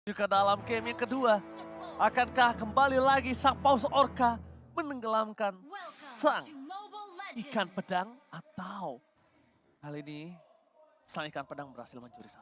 Juga dalam game yang kedua, akankah kembali lagi sang paus orca menenggelamkan sang ikan pedang, atau kali ini sang ikan pedang berhasil mencuri 1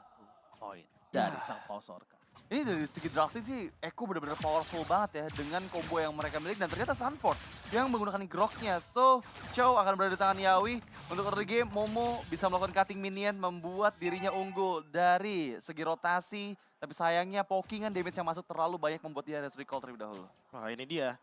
poin dari sang paus orca? Ini dari segi drafting sih, Eko benar-benar powerful banget ya dengan combo yang mereka miliki, dan ternyata Sunford yang menggunakan groknya. So, Chow akan berada di tangan Yawi. Untuk early game, Momo bisa melakukan cutting minion, membuat dirinya unggul dari segi rotasi. Tapi sayangnya pokingan damage yang masuk terlalu banyak, membuat dia harus recall terlebih dahulu. Wah, ini dia.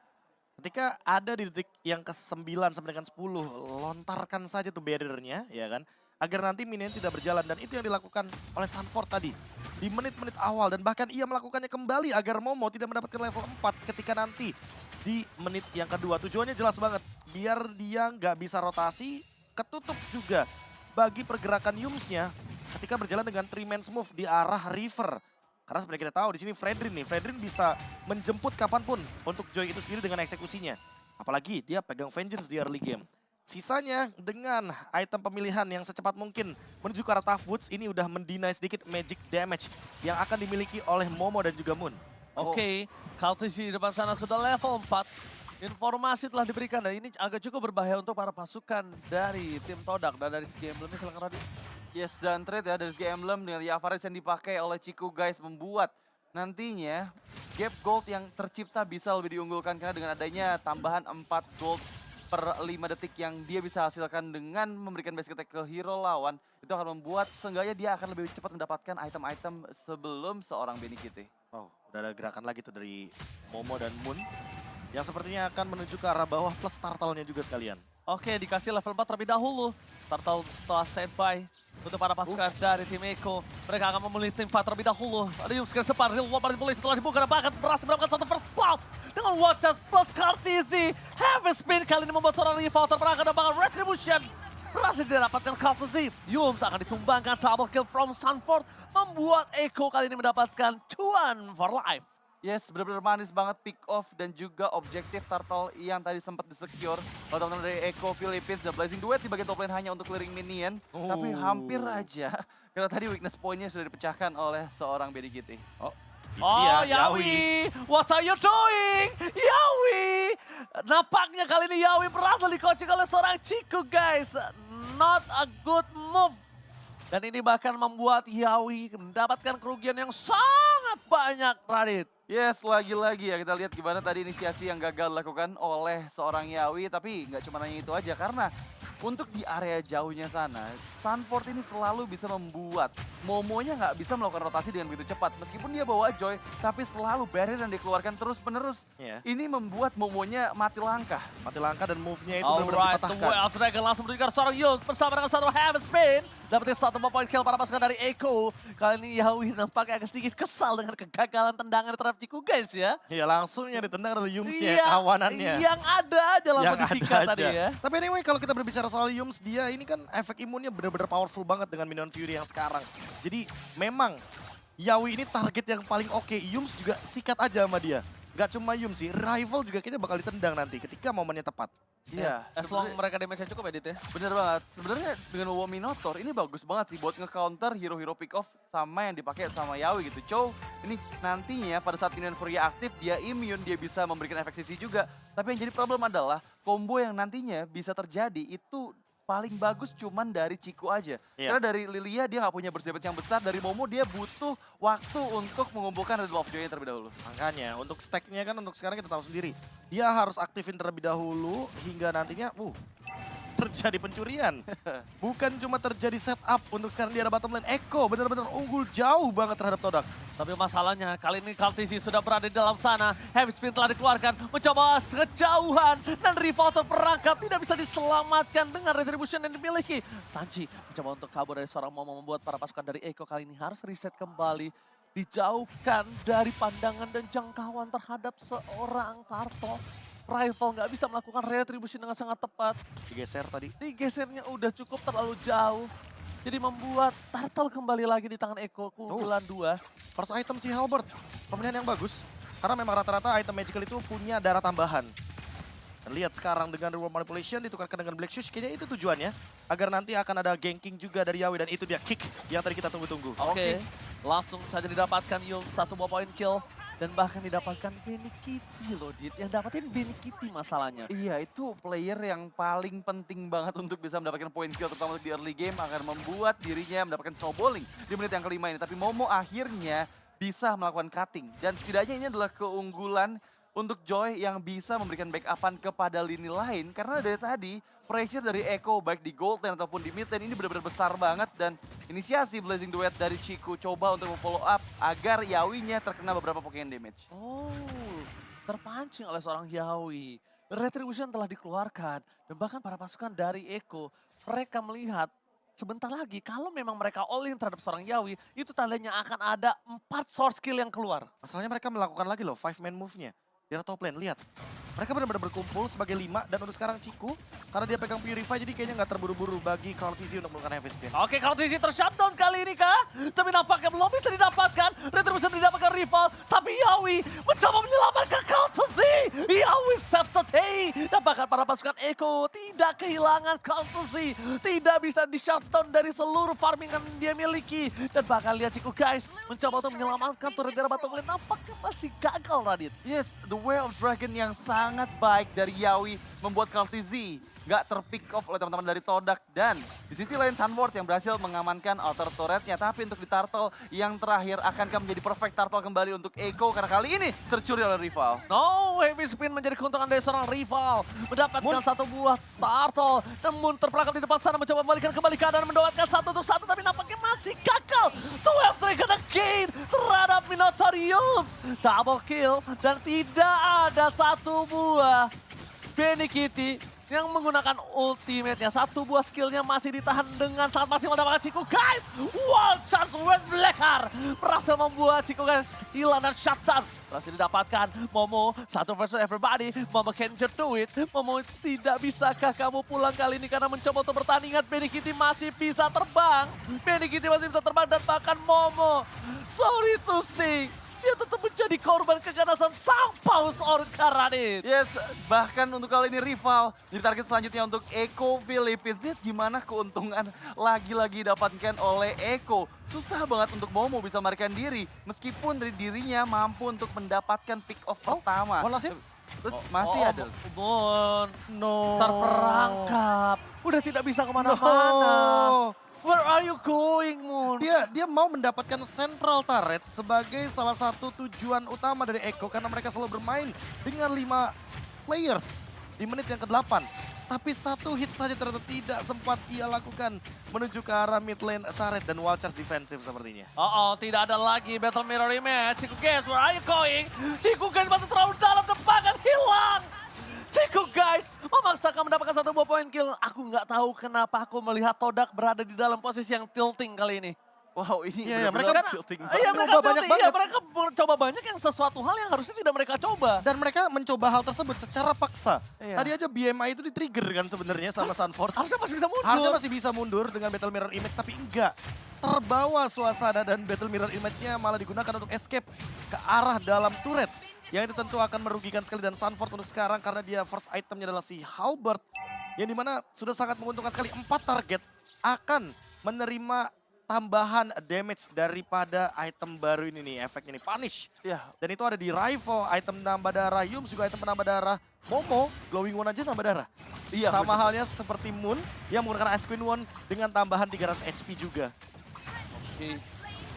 Ketika ada di detik yang ke-9 sampai dengan 10, lontarkan saja tuh barrier-nya, ya kan? Agar nanti minion tidak berjalan, dan itu yang dilakukan oleh Sunford tadi. Di menit-menit awal, dan bahkan ia melakukannya kembali agar Momo tidak mendapatkan level 4 ketika nanti di menit yang kedua. Tujuannya jelas banget, biar dia nggak bisa rotasi, ketutup juga bagi pergerakan Yums-nya ketika berjalan dengan 3-man move di arah river. Karena seperti kita tahu di sini Fredrin bisa menjemput kapanpun untuk Joy itu sendiri dengan eksekusinya. Apalagi dia pegang Vengeance di early game. Sisanya dengan item pemilihan yang secepat mungkin menuju ke arah Tough Woods, ini udah mendinai sedikit magic damage yang akan dimiliki oleh Momo dan juga Moon. Oke, Kaltis di depan sana sudah level 4. Informasi telah diberikan dan ini agak cukup berbahaya untuk para pasukan dari tim Todak. Dan dari segi emblemnya silakan Radit. Yes, dan trade ya dari segi emblem dengan Yavaris yang dipakai oleh Chiku guys, membuat nantinya gap gold yang tercipta bisa lebih diunggulkan, karena dengan adanya tambahan 4 gold per 5 detik yang dia bisa hasilkan dengan memberikan basic attack ke hero lawan, itu akan membuat seenggaknya dia akan lebih cepat mendapatkan item-item sebelum seorang Benny Kitty. Oh, udah ada gerakan lagi tuh dari Momo dan Moon yang sepertinya akan menuju ke arah bawah plus turtle-nya juga sekalian. Oke, dikasih level 4 terlebih dahulu. Turtle setelah standby untuk para pasukan dari tim Eko. Mereka akan memilih tim fight terlebih dahulu. Ada Yums ke depan, Real War Polisi setelah dibuka dan bahkan berhasil mendapatkan satu first blood. Dengan Watchers plus Kartizi. Heavy spin kali ini membuat seorang rival terperangkap dan bahkan Retribution. Berhasil didapatkan Kartizi. Yums akan ditumbangkan, double kill from Sunford. Membuat Eko kali ini mendapatkan cuan for life. Yes, benar-benar manis banget pick off dan juga objektif turtle yang tadi sempat disecure oleh teman-teman dari Eko Philippines. Dan Blazing Duet di bagian top lane hanya untuk clearing minion, tapi hampir aja karena tadi weakness point-nya sudah dipecahkan oleh seorang Benny Kitty. Oh, Oh, Yawi, what are you doing? Yawi! Nampaknya kali ini Yawi berhasil dikocok oleh seorang Chiku, guys. Not a good move. Dan ini bahkan membuat Yawi mendapatkan kerugian yang sangat banyak, Radit. Yes, lagi-lagi ya kita lihat gimana tadi inisiasi yang gagal dilakukan oleh seorang Yawi. Tapi nggak cuma hanya itu aja, karena untuk di area jauhnya sana, Sunford ini selalu bisa membuat Momonya nggak bisa melakukan rotasi dengan begitu cepat. Meskipun dia bawa Joy, tapi selalu barrier yang dikeluarkan terus-menerus. Yeah. Ini membuat Momonya mati langkah. Mati langkah dan move-nya itu Alright, benar-benar the dipatahkan. Wild Dragon langsung menunjukkan seorang Yun bersama dengan satu Heaven Spin. Dapetin satu point kill para pasukan dari Eko. Kali ini Yawi nampaknya agak sedikit kesal dengan kegagalan tendangan terhadap Chiku, guys ya. Iya, langsungnya ditendang oleh Yums-nya, kawanannya. Yang ada aja langsung Yang disikat ada tadi aja. ya. Tapi anyway, kalau kita berbicara soal Yums, dia ini kan efek imunnya benar-benar powerful banget dengan Minion Fury yang sekarang. Jadi memang Yawi ini target yang paling oke. Yums juga sikat aja sama dia. Gak cuma Yums sih, rival juga kayaknya bakal ditendang nanti ketika momennya tepat. Iya, As long mereka damage-nya cukup edit ya. bener banget. Sebenarnya dengan Wowo Minotaur ini bagus banget sih buat nge-counter hero-hero pick off sama yang dipakai sama Yawi gitu. Chow ini nantinya pada saat Minion Fury aktif, dia immune, dia bisa memberikan efek sisi juga. Tapi yang jadi problem adalah combo yang nantinya bisa terjadi itu paling bagus cuman dari Chiku aja. Iya. Karena dari Lilia dia nggak punya burst damage yang besar, dari Momo dia butuh waktu untuk mengumpulkan Riddle of Joy-nya terlebih dahulu. Makanya untuk stack-nya kan untuk sekarang kita tahu sendiri. Dia harus aktifin terlebih dahulu hingga nantinya terjadi pencurian. Bukan cuma terjadi setup, untuk sekarang dia ada bottom lane. Eko benar-benar unggul jauh banget terhadap Todak. Tapi masalahnya kali ini Kaltisi sudah berada di dalam sana. Heavy Spin telah dikeluarkan, mencoba kejauhan. Dan rival terperangkap, tidak bisa diselamatkan dengan retribution yang dimiliki. Sanchi mencoba untuk kabur dari seorang Momo, membuat para pasukan dari Eko kali ini harus reset kembali. Dijauhkan dari pandangan dan jangkauan terhadap seorang Turtle. Rival nggak bisa melakukan retribution dengan sangat tepat. Digeser tadi. Digesernya udah cukup terlalu jauh. Jadi membuat Turtle kembali lagi di tangan Eko, keunggulan 2. First item si Halbert, pemilihan yang bagus. Karena memang rata-rata item magical itu punya darah tambahan. Dan lihat sekarang dengan Reward Manipulation ditukarkan dengan Black Shoes, kayaknya itu tujuannya. Agar nanti akan ada ganking juga dari Yawi, dan itu dia kick yang tadi kita tunggu-tunggu. Oke. Langsung saja didapatkan Yung 1 buah poin kill. Dan bahkan didapatkan Benny Kitty loh, Dit. Yang dapatin Benny Kitty masalahnya. Iya, itu player yang paling penting banget untuk bisa mendapatkan poin kill, terutama di early game, akan membuat dirinya mendapatkan snowballing di menit yang kelima ini. Tapi Momo akhirnya bisa melakukan cutting. Dan setidaknya ini adalah keunggulan untuk Joy yang bisa memberikan backupan kepada lini lain. Karena dari tadi, pressure dari Echo baik di gold lane ataupun di mid lane ini benar-benar besar banget. Dan inisiasi Blazing Duet dari Chiku coba untuk follow up agar Yawinya terkena beberapa Pokemon damage. Oh, terpancing oleh seorang Yawi. Retribution telah dikeluarkan. Dan bahkan para pasukan dari Echo, mereka melihat sebentar lagi kalau memang mereka all in terhadap seorang Yawi, itu tandanya akan ada 4 source skill yang keluar. Masalahnya mereka melakukan lagi loh 5-man move-nya. Di arah top lane, lihat. Mereka benar-benar berkumpul sebagai 5 dan untuk sekarang Chiku, karena dia pegang Purify jadi kayaknya nggak terburu-buru bagi Cloudvision untuk melakukan heavy spin. Oke, kalau TC tershutdown kali ini kah? Tapi nampaknya belum bisa didapatkan. Retribution didapatkan rival. Tapi Yawi mencoba menyelamatkan Courtesy. Yawi save the day. Dan bahkan para pasukan Echo tidak kehilangan Courtesy. Tidak bisa di-shutdown dari seluruh farming yang dia miliki. Dan bahkan lihat Chiku guys, mencoba untuk menyelamatkan turret dari bottom lane. Nampaknya masih gagal, Radit. Yes, the Way of Dragon yang sangat baik dari Yawi membuat Cloudvision nggak terpick off oleh teman-teman dari Todak. Dan di sisi lain Sunward yang berhasil mengamankan outer turretnya. Tapi untuk di turtle yang terakhir akankah menjadi perfect turtle kembali untuk Echo karena kali ini tercuri oleh rival. No, heavy spin menjadi keuntungan dari seorang rival. Mendapatkan satu buah turtle. Namun terperangkap di depan sana mencoba membalikan kembali keadaan. Mendapatkan 1 untuk 1 tapi nampaknya masih gagal. 12 Dragon again terhadap Minotaurians. Double kill dan tidak ada satu buah Benny Kitty yang menggunakan ultimate-nya. 1 buah skillnya masih ditahan dengan sangat maksimal mendapatkan Chiku guys. Wow, chance Red Blacker berhasil membuat Chiku guys hilang dan shutdown. Berhasil didapatkan Momo, 1 versus everybody. Momo can just do it. Momo, tidak bisakah kamu pulang kali ini karena mencoba untuk bertahan. Ingat Benny Kitty masih bisa terbang. Benny Kitty masih bisa terbang dan bahkan Momo, sorry to say, dia tetap menjadi korban keganasan sang paus Orca, Radit. Yes, bahkan untuk kali ini rival di target selanjutnya untuk Echo Philippines. Lihat gimana keuntungan lagi-lagi didapatkan oleh Echo. Susah banget untuk Momo bisa melarikan diri. Meskipun dari dirinya mampu untuk mendapatkan pick off pertama. One last hit? Terus masih ada. Bon, No. terperangkap. Udah tidak bisa kemana-mana. No. Where are you going, Moon? Dia mau mendapatkan central turret sebagai salah satu tujuan utama dari Echo karena mereka selalu bermain dengan 5 players di menit yang ke-8. Tapi 1 hit saja ternyata tidak sempat ia lakukan menuju ke arah mid lane turret dan wall charge defensif sepertinya. Tidak ada lagi Battle Mirror rematch. Chiku guys, where are you going? Chiku guys masih terlalu dalam dan bahkan hilang. Chiku guys memaksakan mendapatkan 1 buah poin kill. Aku nggak tahu kenapa aku melihat Todak berada di dalam posisi yang tilting kali ini. Wow, ini Iya, benar-benar mereka- tilting Iya, banget. mereka Coba banyak tilting. Iya, banget. mereka mencoba banyak yang sesuatu hal yang harusnya tidak mereka coba. Dan mereka mencoba hal tersebut secara paksa. Iya. Tadi aja BMI itu di-trigger kan sebenarnya sama Sunford. Harusnya masih bisa mundur. Harusnya masih bisa mundur dengan Battle Mirror Image, tapi enggak. Terbawa suasana dan Battle Mirror Image-nya malah digunakan untuk escape ke arah dalam turret. Yang itu tentu akan merugikan sekali dan Sunford untuk sekarang karena dia first itemnya adalah si Halberd. Yang dimana sudah sangat menguntungkan sekali. 4 target akan menerima tambahan damage daripada item baru ini nih. Efeknya nih, Punish. Ya, Dan itu ada di Rival, item penambah darah. Yums juga item penambah darah. Momo, Glowing One aja nambah darah. iya. Sama benar. halnya seperti Moon yang menggunakan Ice Queen One dengan tambahan 300 HP juga. Oke,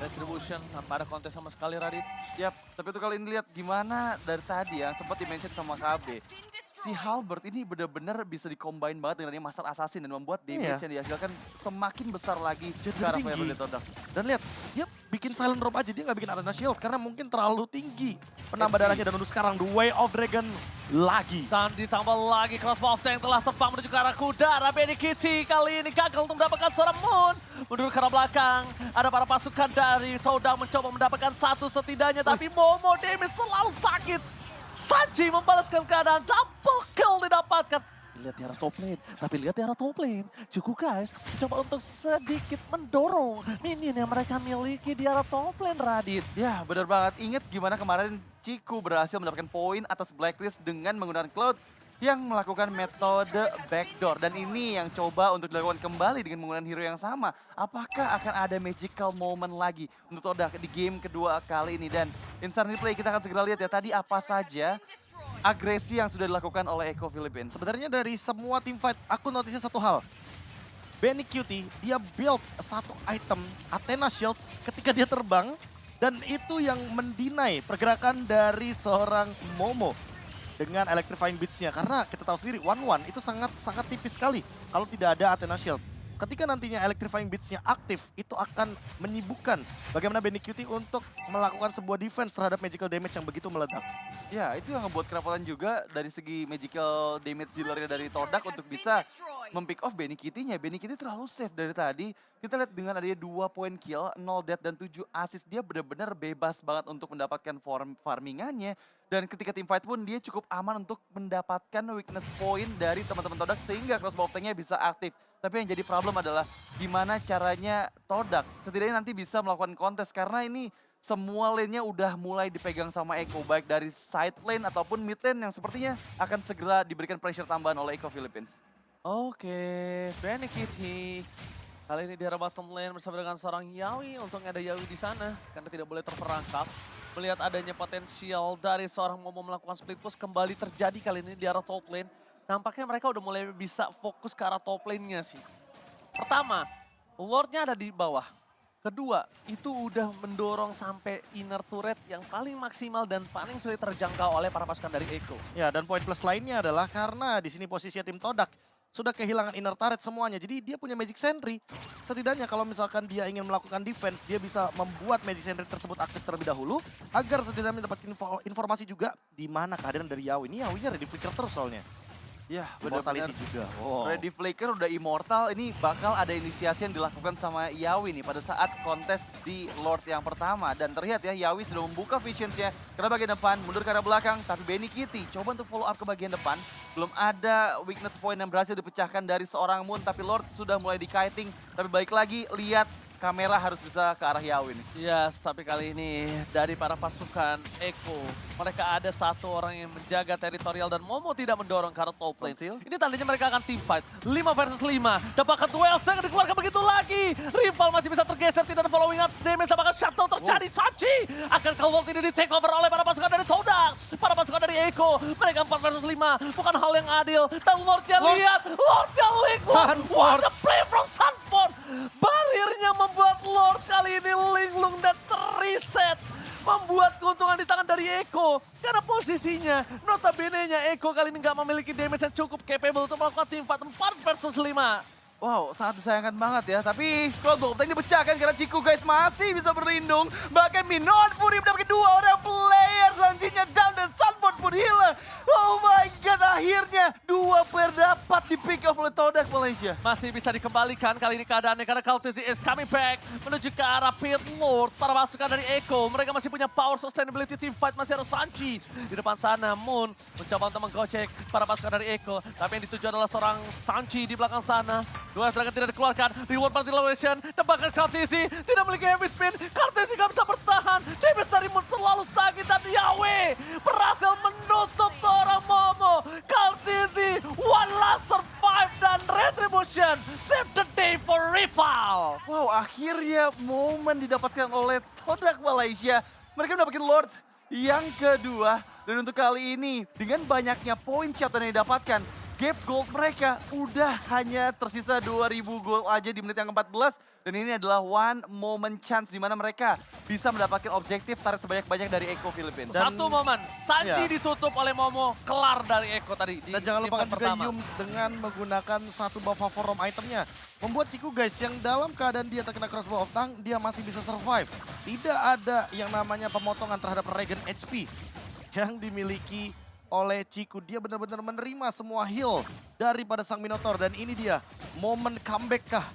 Retribution tanpa ada kontes sama sekali, Radit. Yap, tapi itu kali ini lihat gimana dari tadi ya, sempat di-mention sama KB. Si Halberd ini benar-benar bisa di-combine banget dengan Master Assassin dan membuat damage Iya. yang dihasilkan semakin besar lagi Jadi ke arah tinggi. player dari Todak. Dan lihat, dia bikin Silent Robe aja, dia nggak bikin Arena Shield karena mungkin terlalu tinggi penambah HP. darahnya. Dan untuk sekarang The Way of Dragon lagi. Dan ditambah lagi crossbow of tank telah terbang menuju ke arah udara. Benny Kitty kali ini gagal untuk mendapatkan seorang Moon. Mundur ke arah belakang. Ada para pasukan dari Todak mencoba mendapatkan 1 setidaknya. Tapi Momo damage selalu sakit. Sanji membalaskan keadaan. Double kill didapatkan. Lihat di arah top lane. Tapi lihat di arah top lane. Cukup guys. Mencoba untuk sedikit mendorong minion yang mereka miliki di arah top lane, Radit. Ya, benar banget. Ingat gimana kemarin Chiku berhasil mendapatkan poin atas Blacklist dengan menggunakan Cloud yang melakukan metode backdoor. Dan ini yang coba untuk dilakukan kembali dengan menggunakan hero yang sama. Apakah akan ada magical moment lagi untuk Todak di game kedua kali ini? Dan instant replay kita akan segera lihat ya tadi apa saja agresi yang sudah dilakukan oleh Echo Philippines. Sebenarnya dari semua team fight, aku notice satu hal. Benny Cutie, dia build satu item Athena Shield ketika dia terbang. Dan itu yang mendinai pergerakan dari seorang Momo dengan Electrifying Beats-nya. Karena kita tahu sendiri, 1-1 itu sangat tipis sekali kalau tidak ada Athena Shield. Ketika nantinya Electrifying Beats-nya aktif, itu akan menyibukkan bagaimana Benny Cutie untuk melakukan sebuah defense terhadap magical damage yang begitu meledak. Ya, itu yang ngebuat kerepotan juga dari segi magical damage dealer dari Todak untuk bisa mempick off Benny Cutie-nya. Benny Cutie terlalu safe dari tadi. Kita lihat dengan adanya 2 point kill, 0 death dan 7 assist. Dia benar-benar bebas banget untuk mendapatkan farmingannya. Dan ketika team fight pun dia cukup aman untuk mendapatkan weakness point dari teman-teman Todak sehingga crossbow tank-nya bisa aktif. Tapi yang jadi problem adalah gimana caranya Todak setidaknya nanti bisa melakukan kontes karena ini semua lane-nya udah mulai dipegang sama Echo baik dari side lane ataupun mid lane yang sepertinya akan segera diberikan pressure tambahan oleh Echo Philippines. Oke, Benny Cutie. Kali ini di arah bottom lane bersama dengan seorang Yawi. Untungnya ada Yawi di sana karena tidak boleh terperangkap. Melihat adanya potensial dari seorang Momo melakukan split push kembali terjadi kali ini di arah top lane. Nampaknya mereka udah mulai bisa fokus ke arah top lane-nya sih. Pertama, Lord-nya ada di bawah. Kedua, itu udah mendorong sampai inner turret yang paling maksimal dan paling sulit terjangkau oleh para pasukan dari Echo. Ya, dan poin plus lainnya adalah karena di sini posisinya tim Todak sudah kehilangan inner turret semuanya. Jadi dia punya Magic Sentry. Setidaknya kalau misalkan dia ingin melakukan defense, dia bisa membuat Magic Sentry tersebut aktif terlebih dahulu. Agar setidaknya mendapatkan informasi juga di mana kehadiran dari Yawi. Ini Yawinya ready flicker terus soalnya. Ya, Immortality benar-benar. juga. Wow. Ready Flicker udah immortal, ini bakal ada inisiasi yang dilakukan sama Yawi nih pada saat kontes di Lord yang pertama. Dan terlihat ya, Yawi sudah membuka visions-nya ke bagian depan, mundur ke arah belakang, tapi Benny Cutie coba untuk follow up ke bagian depan. Belum ada weakness point yang berhasil dipecahkan dari seorang Moon, tapi Lord sudah mulai di-kiting. Tapi balik lagi, lihat kamera harus bisa ke arah Yawi nih. Yes, tapi kali ini dari para pasukan Echo, mereka ada satu orang yang menjaga teritorial dan Momo tidak mendorong ke arah top lane. Ini tandanya mereka akan team fight. 5 versus 5. Dapatkan duel, jangan dikeluarkan begitu lagi. Rival masih bisa tergeser, tidak ada following up damage. Dapatkan shuttle terjadi, Sanchi. Akan World ini di take over oleh para pasukan dari Todak. Para pasukan dari Echo, mereka 4 versus 5. Bukan hal yang adil. Dan Lord-nya lihat, Lord-nya linglung. What a play from Sanford. Bariernya membuat Lord kali ini linglung dan terreset. Membuat keuntungan di tangan dari Echo. Karena posisinya, notabene-nya Echo kali ini nggak memiliki damage yang cukup capable untuk melakukan team fight 4 versus 5. Wow, sangat disayangkan banget ya. Tapi crossbow tank dipecahkan karena Chiku guys masih bisa berlindung. Bahkan Minoan Fury mendapatkan 2 orang player. Selanjutnya down dan Sunford pun hilang. Oh my god, akhirnya 2 player dapat di pick off oleh Todak Malaysia. Masih bisa dikembalikan kali ini keadaannya karena Kaltesi is coming back. Menuju ke arah pit Lord. Para pasukan dari Echo, mereka masih punya power sustainability team fight. Masih ada Sanchi. Di depan sana Moon mencoba untuk menggocek para pasukan dari Echo. Tapi yang dituju adalah seorang Sanchi di belakang sana. 2 serangan tidak dikeluarkan, reward participation, dapatkan Kaltesi, tidak memiliki heavy spin, Kaltesi gak bisa bertahan, damage dari Moon terlalu sakit dan Yawe berhasil menutup seorang Momo. Kaltesi, one last survive dan retribution, save the day for rival. Wow, akhirnya momen didapatkan oleh Todak Malaysia. Mereka mendapatkan Lord yang kedua. Dan untuk kali ini, dengan banyaknya poin catatan yang didapatkan, gap gold mereka udah hanya tersisa 2000 gold aja di menit yang ke-14. Dan ini adalah one moment chance di mana mereka bisa mendapatkan objektif tarik sebanyak-banyak dari Echo Philippines. Dan- Satu momen, Sanji Ya. ditutup oleh Momo, kelar dari Echo tadi. Dan jangan lupakan juga pertama. Yums dengan menggunakan satu buff from itemnya. Membuat Chiku guys yang dalam keadaan dia terkena crossbow of tank, dia masih bisa survive. Tidak ada yang namanya pemotongan terhadap regen HP yang dimiliki oleh Chiku. Dia benar-benar menerima semua heal daripada sang Minotaur. Dan ini dia, momen comeback kah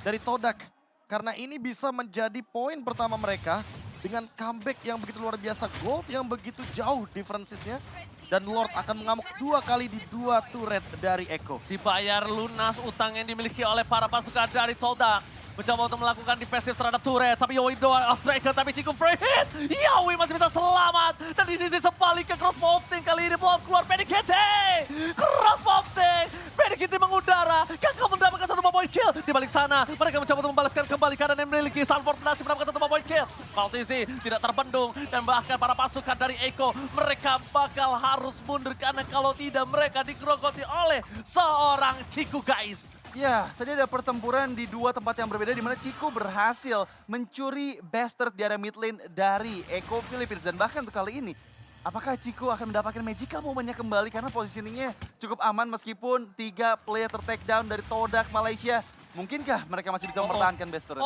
dari Todak. Karena ini bisa menjadi poin pertama mereka dengan comeback yang begitu luar biasa. Gold yang begitu jauh differences-nya. Dan Lord akan mengamuk 2 kali di 2 turret dari Echo. Dibayar lunas utang yang dimiliki oleh para pasukan dari Todak. Mencoba untuk melakukan defensif terhadap turret. Tapi Yawi doang off tracker, tapi Chiku free hit. Yawi masih bisa selamat. Dan di sisi sebaliknya crossbow of tank kali ini belum keluar Benny Cutie. sana. Mereka mencoba untuk membalaskan kembali keadaan yang memiliki. Sanford berhasil mendapatkan satu point kill. Maltese tidak terbendung. Dan bahkan para pasukan dari Eko, mereka bakal harus mundur. Karena kalau tidak mereka digerogoti oleh seorang Ciku guys. Ya, tadi ada pertempuran di dua tempat yang berbeda di mana Ciku berhasil mencuri bastard di area mid lane dari Eko Philippines. Dan bahkan untuk kali ini, apakah Ciku akan mendapatkan magical momennya kembali karena positioningnya cukup aman meskipun 3 player ter-takedown dari Todak Malaysia. Mungkinkah mereka masih bisa mempertahankan bastard?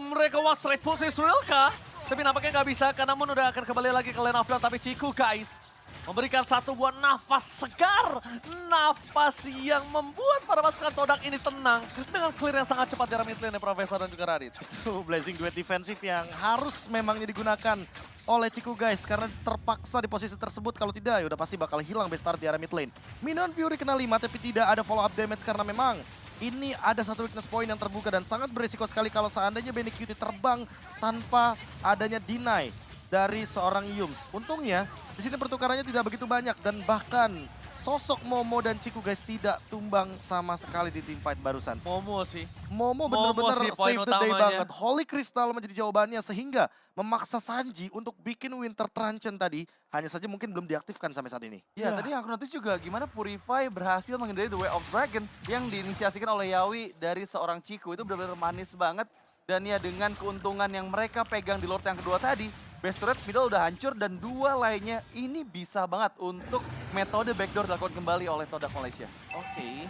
Mereka was right position kah? Tapi nampaknya nggak bisa karena Moon udah akan kembali lagi ke lane of lane. Tapi Ciku guys, memberikan satu buah nafas segar. Nafas yang membuat para pasukan Todak ini tenang. Dengan clear yang sangat cepat dari mid lane Profesor dan juga Radit. Itu blazing duet defensif yang harus memangnya digunakan oleh Ciku guys. Karena terpaksa di posisi tersebut. Kalau tidak ya udah pasti bakal hilang Bestard di area mid lane. Minion Fury kena 5 tapi tidak ada follow up damage karena memang ini ada satu weakness point yang terbuka dan sangat berisiko sekali kalau seandainya Benny Cutie terbang tanpa adanya deny dari seorang Yums. Untungnya di sini pertukarannya tidak begitu banyak dan bahkan sosok Momo dan Ciku guys tidak tumbang sama sekali di team fight barusan. Momo sih. Momo benar-benar sih poin save the day utamanya. banget. Holy Crystal menjadi jawabannya sehingga memaksa Sanji untuk bikin Winter Truncheon tadi hanya saja mungkin belum diaktifkan sampai saat ini. Ya, tadi yang aku notice juga gimana Purify berhasil menghindari The Way of Dragon yang diinisiasikan oleh Yawi dari seorang Ciku. Itu benar-benar manis banget. Dan ya dengan keuntungan yang mereka pegang di Lord yang kedua tadi, Best Turret middle udah hancur dan dua lainnya ini bisa banget untuk metode backdoor dilakukan kembali oleh Todak Malaysia. Oke.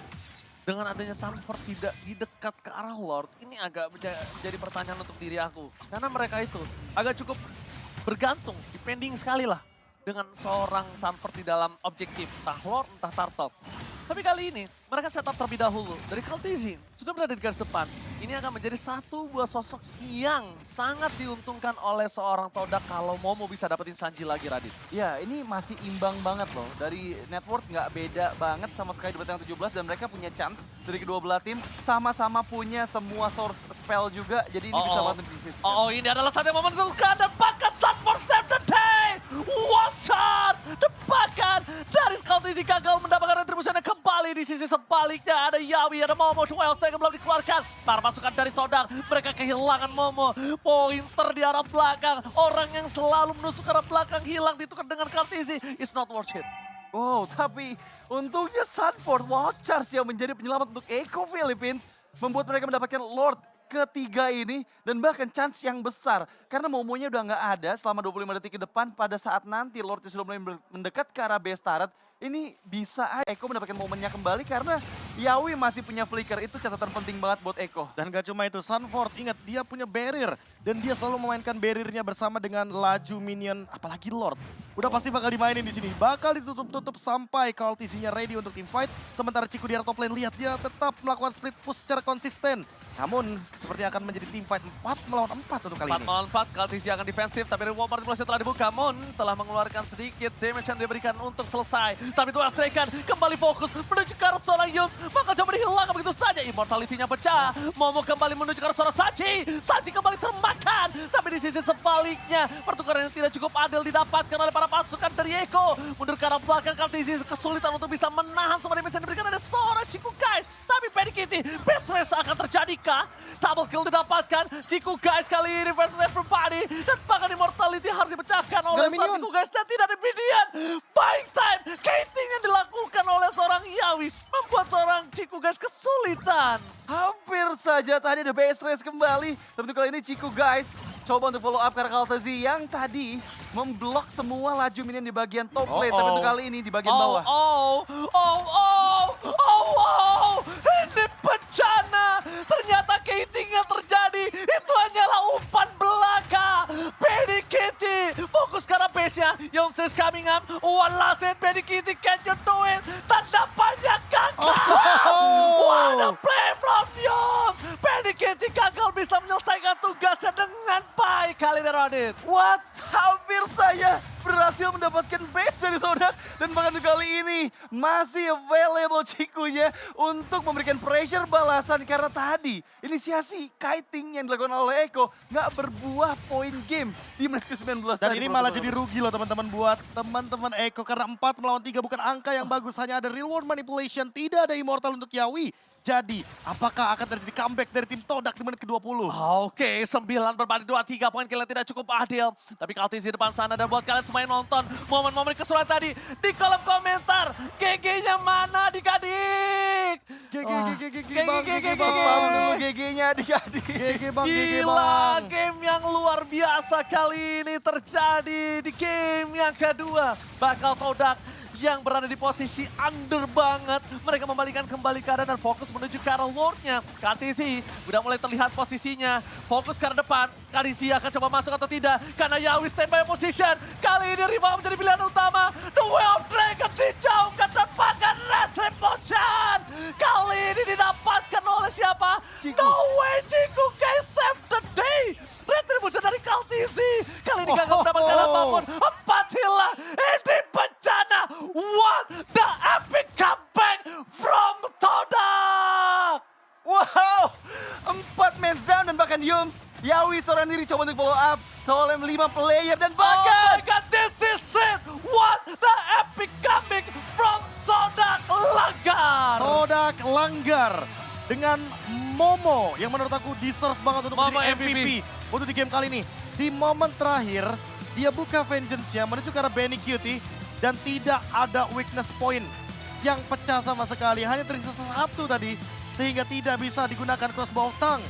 Dengan adanya Sanford tidak di dekat ke arah Lord, ini agak menjadi pertanyaan untuk diri aku. Karena mereka itu agak cukup bergantung, depending sekali lah dengan seorang Sanford di dalam objektif, entah Lord, entah Turtle. Tapi kali ini mereka setup terlebih dahulu dari Kaltizin sudah berada di garis depan. Ini akan menjadi satu buah sosok yang sangat diuntungkan oleh seorang Todak kalau Momo bisa dapetin Sanji lagi, Radit. Ya, ini masih imbang banget loh. Dari network nggak beda banget sama sekali di yang 17 dan mereka punya chance dari kedua belah tim sama-sama punya semua source spell juga. Jadi ini bisa bantu disisihkan. Ini adalah saatnya momen untuk dapatkan Sanford save the day. One chance dapatkan dari Kaltizin gagal mendapatkan retribusinya kembali di sisi sebaliknya. Ada Yawi, ada Momo, 12 tag belum dikeluarkan. Para pasukan dari Todak, mereka kehilangan Momo. Pointer di arah belakang. Orang yang selalu menusuk ke arah belakang hilang ditukar dengan Kaltizin. It's not worth it. Wow, tapi untungnya Sanford Watchers yang menjadi penyelamat untuk Eko Philippines membuat mereka mendapatkan Lord ketiga ini dan bahkan chance yang besar karena Momonya udah nggak ada selama 25 detik ke depan. Pada saat nanti Lordnya sudah mulai mendekat ke arah base turret, ini bisa Eko mendapatkan momennya kembali karena Yawi masih punya flicker. Itu catatan penting banget buat Eko. Dan gak cuma itu, Sanford ingat dia punya barrier. Dan dia selalu memainkan barriernya bersama dengan laju minion, apalagi Lord. Udah pasti bakal dimainin di sini. Bakal ditutup-tutup sampai Kaltizin-nya ready untuk team fight. Sementara Ciku di area top lane, lihat dia tetap melakukan split push secara konsisten. Namun sepertinya akan menjadi team fight 4 melawan 4 untuk kali 4 ini. melawan 4, Kaltizin akan defensif, tapi reward multiplier telah dibuka. Mon telah mengeluarkan sedikit damage yang diberikan untuk selesai. Tapi itu Astrekan kembali fokus menuju ke arah seorang Yums. Maka coba dihilangkan begitu saja, immortality-nya pecah. Momo kembali menuju ke arah seorang Sanji. Sanji kembali termakan. Tapi di sisi sebaliknya, pertukaran yang tidak cukup adil didapatkan oleh para pasukan dari Eko. Mundur ke arah belakang, Kaltizin kesulitan untuk bisa menahan semua damage yang diberikan ada seorang Ciku guys. Tapi Paddy Kitty, best race akan terjadi kah? Double kill didapatkan, Ciku guys kali ini versus everybody. Dan bahkan immortality harus dipecahkan oleh seorang Ciku guys dan tidak ada minion. Buying time, kiting yang dilakukan oleh seorang Yawi membuat seorang Ciku guys kesulitan. Hampir saja tadi ada base race kembali. Tapi untuk kali ini Ciku guys coba untuk follow up karena Kaltizin yang tadi memblok semua laju minion di bagian top lane. Tapi untuk kali ini di bagian bawah. Ini bencana. Ternyata kiting yang terjadi itu hanyalah umpan belaka. Paddy Kitty fokus ke arah base-nya. Yums is coming up. One last hit, Paddy Kitty, can you do it? Tanda banyak gagal. What a play from Yums. Paddy Kitty gagal bisa menyelesaikan tugasnya dengan baik kali ini, Radit. What? Hampir saja berhasil mendapatkan base dari Todak. Dan bahkan untuk kali ini masih available Cikunya untuk memberikan pressure balasan. Karena tadi inisiasi kiting yang dilakukan oleh Eko nggak berbuah point game di menit ke-19. Dan ini malah jadi rugi loh teman-teman buat teman-teman Eko. Karena 4 melawan 3 bukan angka yang bagus. Hanya ada reward manipulation, tidak ada immortal untuk Yawi. jadi apakah akan terjadi comeback dari tim Todak di menit ke-20? Oke, 9 berbanding 23 poin kalian tidak cukup adil. Tapi Kaltiz di depan sana dan buat kalian semua yang nonton momen-momen kesulitan tadi di kolom komentar. GG-nya mana adik-adik? Spam dulu GG-nya adik-adik. GG bang, GG Gila, bang. game yang luar biasa kali ini terjadi di game yang kedua. Bakal Todak yang berada di posisi under banget. Mereka membalikan kembali keadaan dan fokus menuju ke arah Lordnya. KTZ udah mulai terlihat posisinya. Fokus ke arah depan. KTZ akan coba masuk atau tidak. Karena Yawi standby position. Kali ini Rival menjadi pilihan utama. The Way of Dragon dijauhkan dan pakai Retribution. Kali ini didapatkan oleh siapa? Ciku. No way, Ciku guys, save the day. Retribution dari KTZ. Kali ini gagal mendapatkan apapun. 4 hilang. Ini bencana. What the epic comeback from Todak. Wow, 4 mans down dan bahkan Yum. Yawi seorang diri coba untuk follow up. Solem 5 player dan Oh bahkan my god, this is it. What the epic comeback from Todak Langgar. Todak langgar dengan Momo yang menurut aku deserve banget untuk Momo menjadi MVP. MVP untuk di game kali ini. Di momen terakhir, dia buka vengeance-nya menuju ke arah Benny Cutie dan tidak ada weakness point yang pecah sama sekali. Hanya tersisa satu tadi sehingga tidak bisa digunakan crossbow tang.